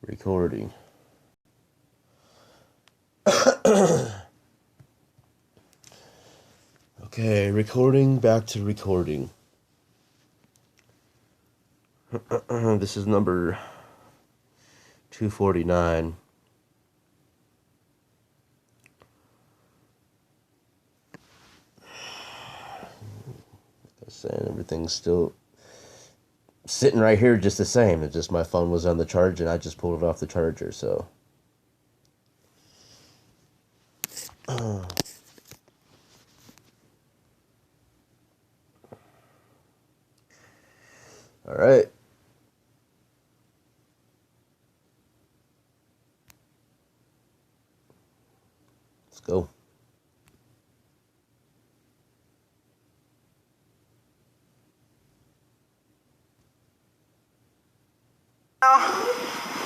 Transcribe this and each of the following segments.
Recording. Okay, recording, back to recording. This is number 249. Like I said, everything's still sitting right here just the same. It's just my phone was on the charge and I just pulled it off the charger, so. All right. Let's go.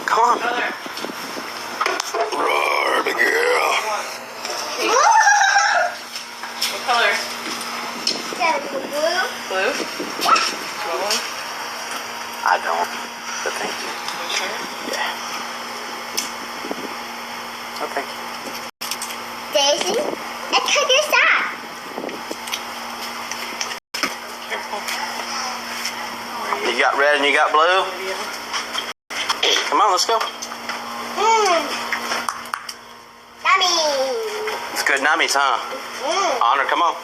Come on. Roar, big girl. What color? Blue. Blue? What one? I don't, but thank you. You sure? Yeah. Oh, thank you. Daisy, and cut your sock. Careful. You got red and you got blue? Come on, let's go. Yummy. It's good nummies, huh? Honor, come on.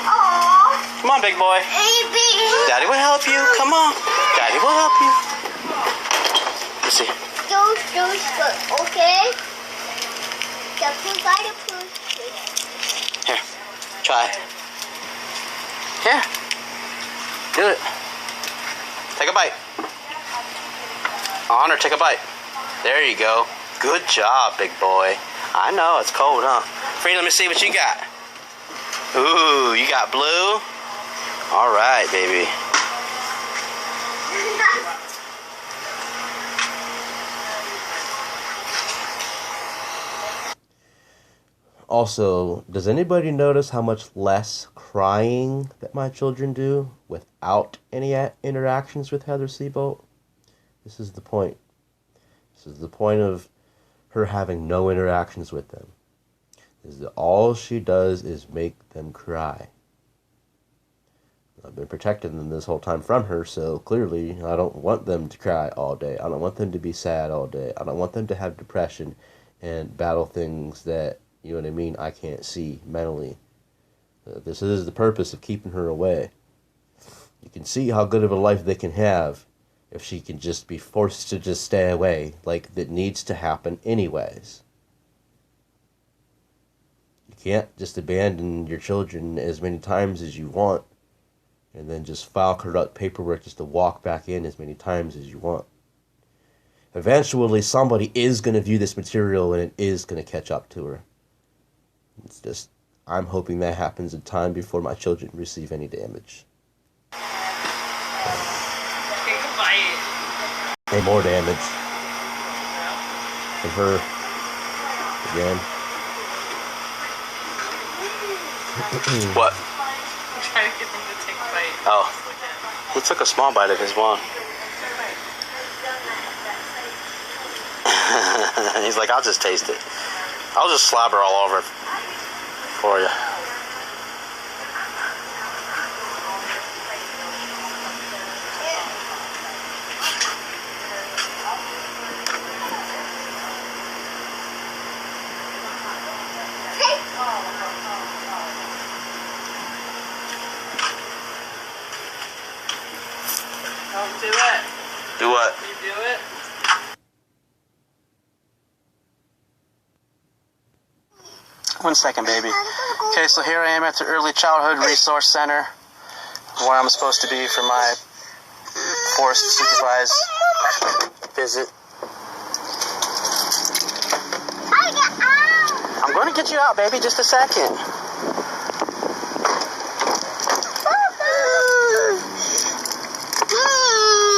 Aww. Come on, big boy. Baby. Daddy will help you. Come on. Daddy will help you. Let's see. Those, okay? The poo by the poo. Here. Try. Here. Do it. Take a bite. Honor, take a bite. There you go. Good job, big boy. I know, it's cold, huh? Free, let me see what you got. Ooh, you got blue? All right, baby. Also, does anybody notice how much less crying that my children do without any interactions with Heather Seabolt? This is the point. This is the point of her having no interactions with them. Is that all she does is make them cry. I've been protecting them this whole time from her, so clearly I don't want them to cry all day. I don't want them to be sad all day. I don't want them to have depression and battle things that, you know what I mean, I can't see mentally. This is the purpose of keeping her away. You can see how good of a life they can have if she can just be forced to just stay away, like that needs to happen anyways. You can't just abandon your children as many times as you want and then just file corrupt paperwork just to walk back in as many times as you want. Eventually, somebody is going to view this material and it is going to catch up to her. It's just, I'm hoping that happens in time before my children receive any damage. Take a bite. And more damage. From her. Again. What? I'm trying to get them to take a bite. Oh. He took a small bite of his one. He's like, I'll just taste it. I'll just slobber all over it for you. Don't do it. Do what? You do it? One second, baby. Okay, so here I am at the Early Childhood Resource Center, where I'm supposed to be for my forced supervised visit. I'm going to get you out, baby, just a second.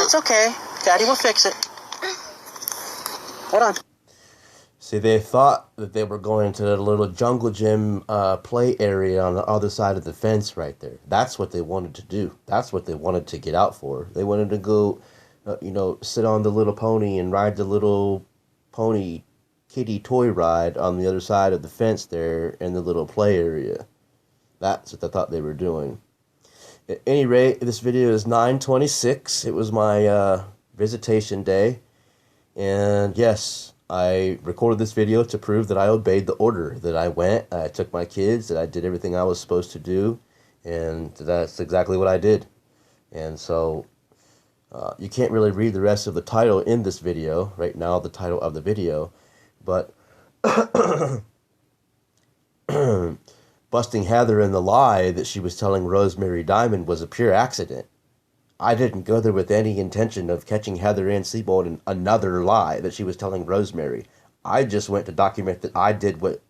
It's okay. Daddy will fix it. Hold on. See, they thought that they were going to the little jungle gym play area on the other side of the fence right there. That's what they wanted to do. That's what they wanted to get out for. They wanted to go sit on the little pony and ride the little pony kitty toy ride on the other side of the fence there in the little play area. That's what I thought they were doing. At any rate, this video is 9/26. It was my visitation day. And yes, I recorded this video to prove that I obeyed the order, that I went, I took my kids, that I did everything I was supposed to do, and that's exactly what I did. And so, you can't really read the rest of the title in this video, right now, the title of the video, but busting Heather in the lie that she was telling Rosemary Diamond was a pure accident. I didn't go there with any intention of catching Heather Ann Sebold in another lie that she was telling Rosemary. I just went to document that I did what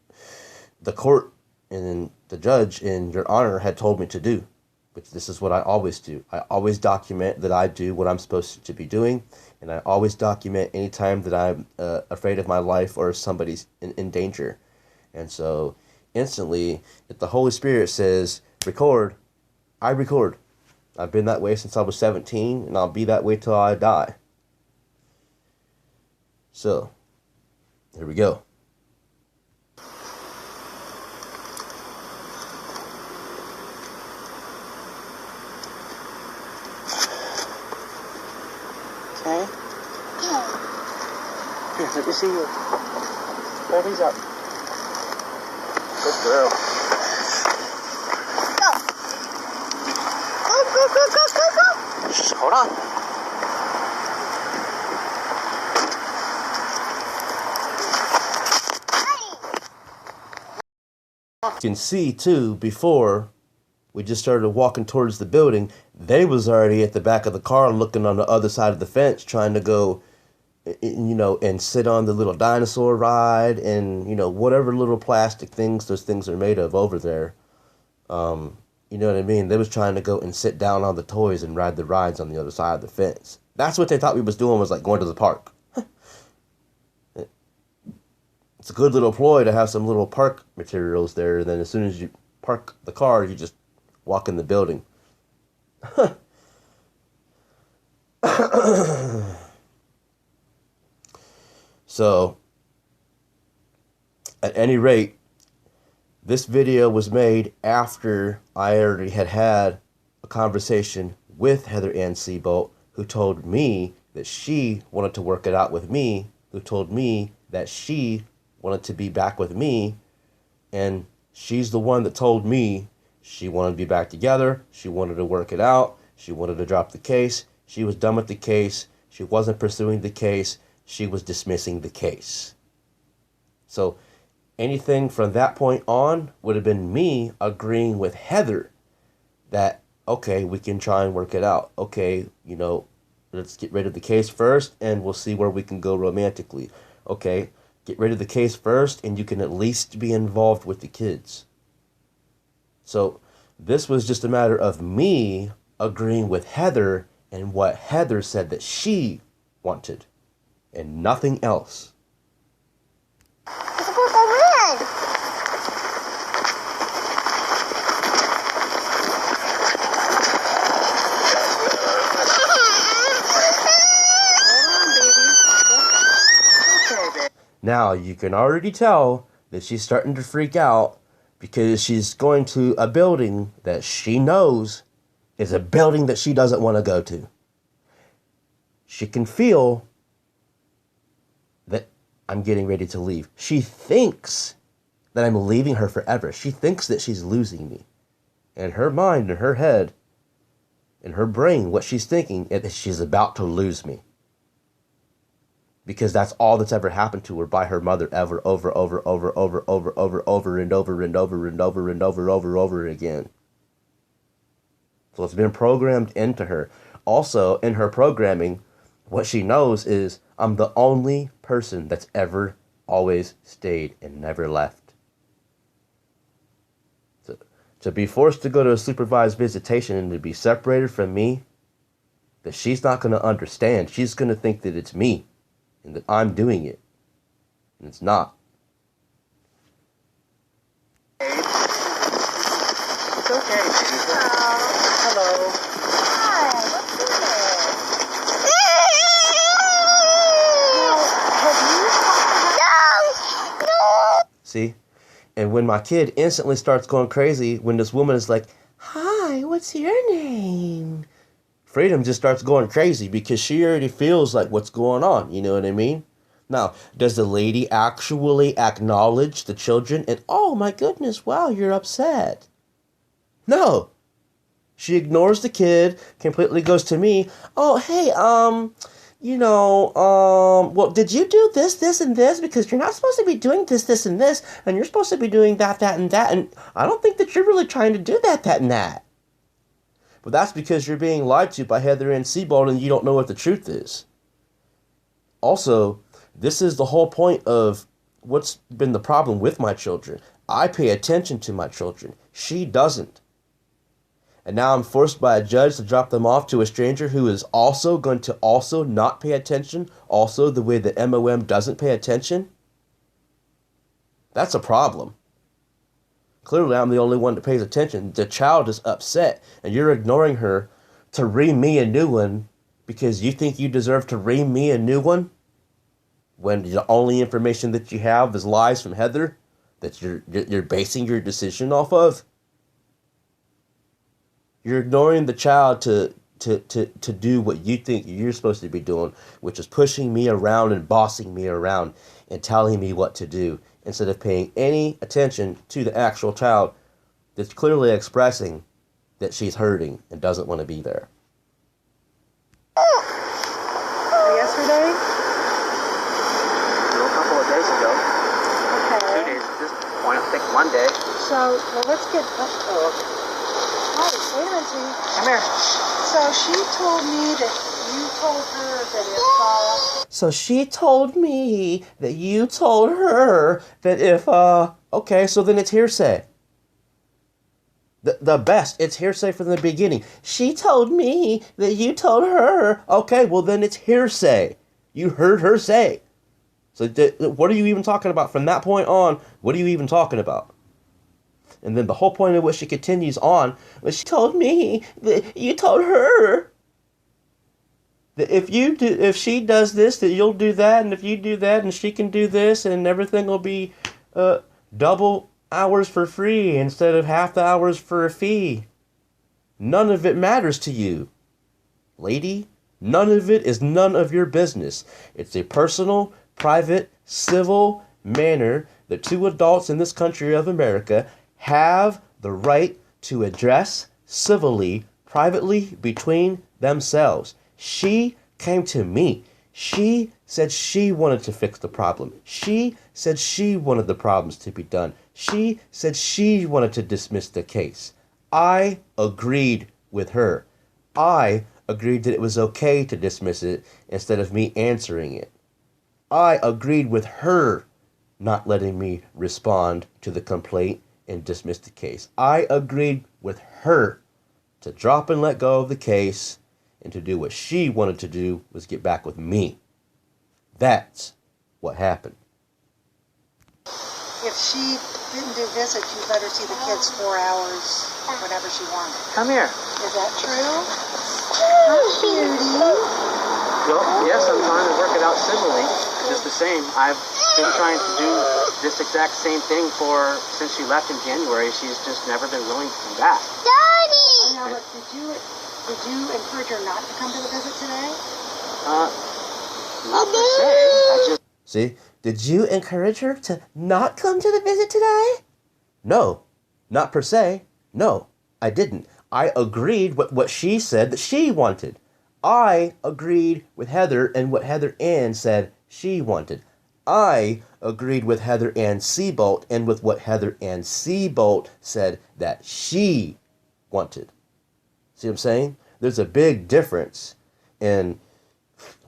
the court and the judge in Your Honor had told me to do. Which this is what I always do. I always document that I do what I'm supposed to be doing. And I always document any time that I'm afraid of my life or somebody's in danger. And so instantly, if the Holy Spirit says, record, I record. I've been that way since I was 17, and I'll be that way till I die. So, here we go. Okay? Here, let me see you. Hold these up. Good girl. Go. Shh, hold on. You can see, too, before we just started walking towards the building, they was already at the back of the car looking on the other side of the fence trying to go, and sit on the little dinosaur ride and, whatever little plastic things those things are made of over there. You know what I mean? They was trying to go and sit down on the toys and ride the rides on the other side of the fence. That's what they thought we was doing, was like going to the park. It's a good little ploy to have some little park materials there, and then as soon as you park the car, you just walk in the building. So, at any rate, this video was made after I already had a conversation with Heather Ann Sebold, who told me that she wanted to work it out with me, who told me that she wanted to be back with me, and she's the one that told me she wanted to be back together, she wanted to work it out, she wanted to drop the case, she was done with the case, she wasn't pursuing the case, she was dismissing the case. So anything from that point on would have been me agreeing with Heather that, okay, we can try and work it out. Okay, let's get rid of the case first and we'll see where we can go romantically. Okay, get rid of the case first and you can at least be involved with the kids. So this was just a matter of me agreeing with Heather and what Heather said that she wanted and nothing else. It's supposed to win. Now you can already tell that she's starting to freak out because she's going to a building that she knows is a building that she doesn't want to go to. She can feel that I'm getting ready to leave. She thinks that I'm leaving her forever. She thinks that she's losing me. In her mind, in her head, in her brain, what she's thinking is that she's about to lose me. Because that's all that's ever happened to her by her mother ever, over again. So it's been programmed into her. Also, in her programming, what she knows is I'm the only person that's ever always stayed and never left. So, to be forced to go to a supervised visitation and to be separated from me, that she's not going to understand. She's going to think that it's me and that I'm doing it. And it's not. It's okay, baby. Hello. Hi, what's in there? See? And when my kid instantly starts going crazy, when this woman is like, "Hi, what's your name?" Freedom just starts going crazy because she already feels like what's going on. You know what I mean? Now, does the lady actually acknowledge the children and, "Oh my goodness, wow, you're upset"? No. She ignores the kid, completely goes to me. "Oh, hey, well, did you do this, this, and this? Because you're not supposed to be doing this, this, and this, and you're supposed to be doing that, that, and that, and I don't think that you're really trying to do that, that, and that." But that's because you're being lied to by Heather and Seabold and you don't know what the truth is. Also, this is the whole point of what's been the problem with my children. I pay attention to my children. She doesn't. And now I'm forced by a judge to drop them off to a stranger who is also going to also not pay attention, also the way the MOM doesn't pay attention. That's a problem. Clearly, I'm the only one that pays attention. The child is upset, and you're ignoring her to ream me a new one because you think you deserve to ream me a new one when the only information that you have is lies from Heather that you're basing your decision off of. You're ignoring the child to do what you think you're supposed to be doing, which is pushing me around and bossing me around and telling me what to do, instead of paying any attention to the actual child that's clearly expressing that she's hurting and doesn't want to be there. Yesterday? A couple of days ago. Okay. 2 days at this point. I think one day. So, well, let's get... Oh, wait a minute, sweetie. Come here. So she told me that you told her that if, So she told me that you told her that if, okay, so then it's hearsay. The best, it's hearsay from the beginning. She told me that you told her. Okay, well then it's hearsay. You heard her say. So what are you even talking about from that point on? What are you even talking about? And then the whole point of what she continues on was, she told me that you told her that if she does this, that you'll do that, and if you do that, and she can do this, and everything will be double hours for free instead of half the hours for a fee. None of it matters to you, lady. None of it is none of your business. It's a personal, private, civil manner that two adults in this country of America have the right to address civilly, privately, between themselves. She came to me. She said she wanted to fix the problem. She said she wanted the problems to be done. She said she wanted to dismiss the case. I agreed with her. I agreed that it was okay to dismiss it instead of me answering it. I agreed with her not letting me respond to the complaint and dismiss the case. I agreed with her to drop and let go of the case and to do what she wanted to do, was get back with me. That's what happened. if she didn't do visits, you let her see the kids 4 hours whenever she wanted. Come here. Is that true? Hi, cutie. Well, yes, I'm trying to work it out civilly. Just the same, I've been trying to do this exact same thing since she left in January. She's just never been willing to come back. I know, but did you encourage her not to come to the visit today? Not per se. I just... See? Did you encourage her to not come to the visit today? No. Not per se. No, I didn't. I agreed with what she said that she wanted. I agreed with Heather and what Heather Ann said she wanted. I agreed with Heather Ann Seabolt and with what Heather Ann Seabolt said that she wanted. See what I'm saying? There's a big difference in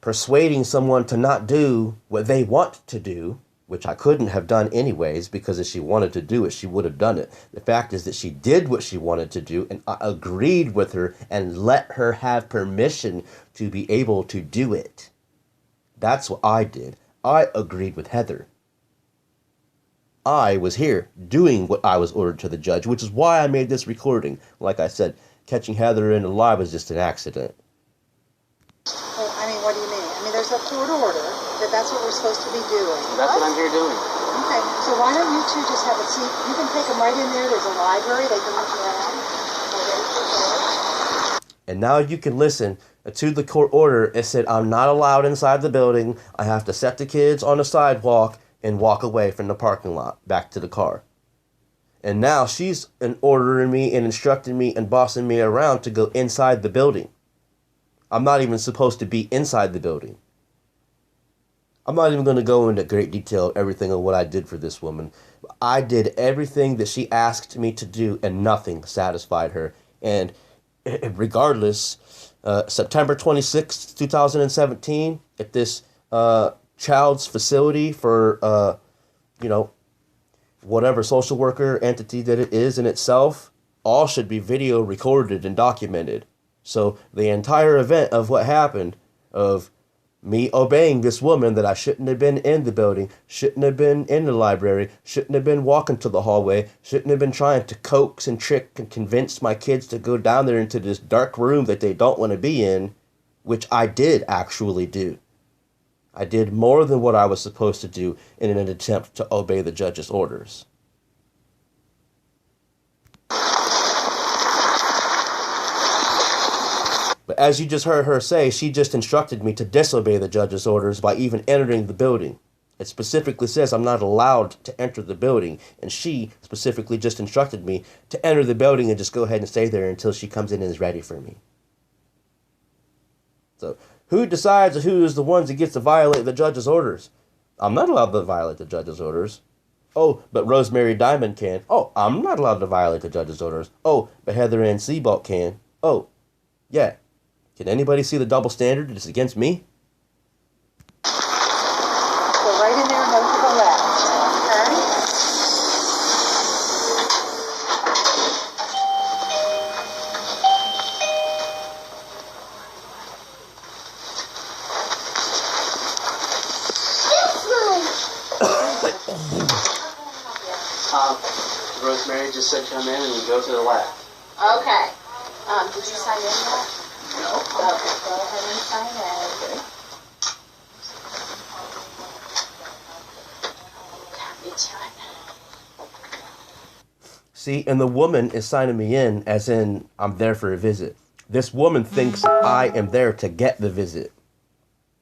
persuading someone to not do what they want to do, which I couldn't have done anyways, because if she wanted to do it, she would have done it. The fact is that she did what she wanted to do, and I agreed with her and let her have permission to be able to do it. That's what I did. I agreed with Heather. I was here doing what I was ordered to the judge, which is why I made this recording. Like I said, catching Heather in a lie was just an accident. Well, I mean, what do you mean? I mean, there's a court order that that's what we're supposed to be doing. That's what I'm here doing. Okay, so why don't you two just have a seat? You can take them right in there. There's a library. They can look around. And now you can listen to the court order. It said I'm not allowed inside the building. I have to set the kids on the sidewalk and walk away from the parking lot back to the car. And now she's ordering me and instructing me and bossing me around to go inside the building. I'm not even supposed to be inside the building. I'm not even going to go into great detail of everything of what I did for this woman. I did everything that she asked me to do, and nothing satisfied her. And regardless, September 26th, 2017, at this child's facility for, whatever social worker entity that it is in itself, all should be video recorded and documented. So the entire event of what happened, of me obeying this woman that I shouldn't have been in the building, shouldn't have been in the library, shouldn't have been walking to the hallway, shouldn't have been trying to coax and trick and convince my kids to go down there into this dark room that they don't want to be in, which I did actually do. I did more than what I was supposed to do in an attempt to obey the judge's orders. But as you just heard her say, she just instructed me to disobey the judge's orders by even entering the building. It specifically says I'm not allowed to enter the building, and she specifically just instructed me to enter the building and just go ahead and stay there until she comes in and is ready for me. So, who decides who is the ones that gets to violate the judge's orders? I'm not allowed to violate the judge's orders. Oh, but Rosemary Diamond can. Oh, I'm not allowed to violate the judge's orders. Oh, but Heather Ann Seabolt can. Oh, yeah. Can anybody see the double standard that's against me? Go right in there and go to the left. Rosemary just said come in and go to the left. Okay. Did you sign in yet? No. Okay, go ahead and sign in. Okay. Copy to it. See, and the woman is signing me in as in I'm there for a visit. This woman thinks I am there to get the visit.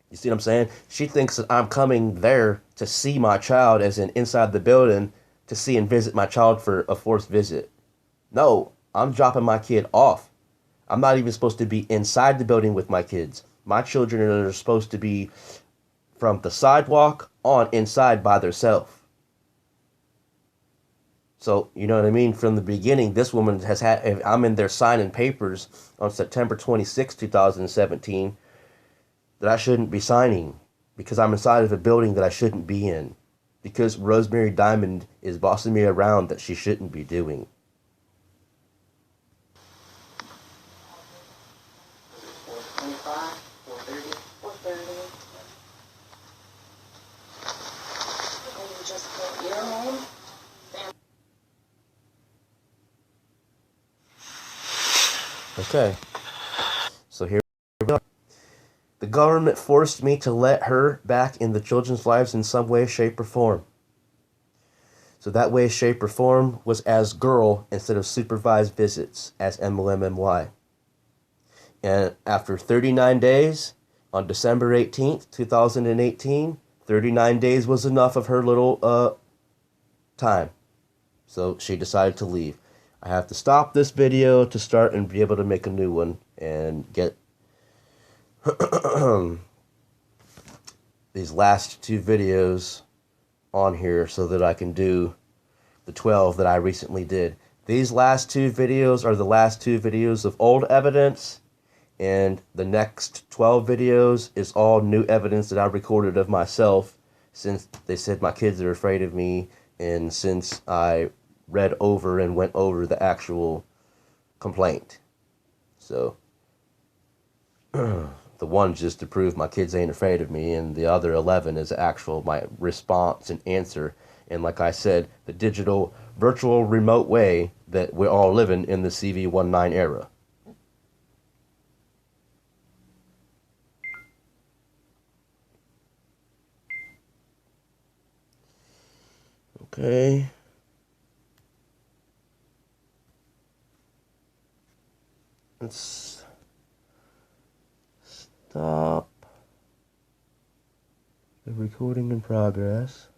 You see what I'm saying? She thinks that I'm coming there to see my child as in inside the building to see and visit my child for a forced visit. No, I'm dropping my kid off. I'm not even supposed to be inside the building with my kids. My children are supposed to be from the sidewalk on inside by themselves. So, you know what I mean? From the beginning, this woman has had, I'm in there signing papers on September 26, 2017, that I shouldn't be signing because I'm inside of a building that I shouldn't be in. Because Rosemary Diamond is bossing me around that she shouldn't be doing. Okay, so here we go. The government forced me to let her back in the children's lives in some way, shape, or form. So that way, shape, or form was as girl instead of supervised visits, as MOMMY. And after 39 days, on December 18th, 2018, 39 days was enough of her little time. So she decided to leave. I have to stop this video to start and be able to make a new one and get these last two videos on here so that I can do the 12 that I recently did. These last two videos are the last two videos of old evidence, and the next 12 videos is all new evidence that I recorded of myself since they said my kids are afraid of me, and since I read over and went over the actual complaint. So the one's just to prove my kids ain't afraid of me, and the other 11 is actual my response and answer. And like I said, the digital virtual remote way that we're all living in the CV19 era. Okay. Let's stop the recording in progress.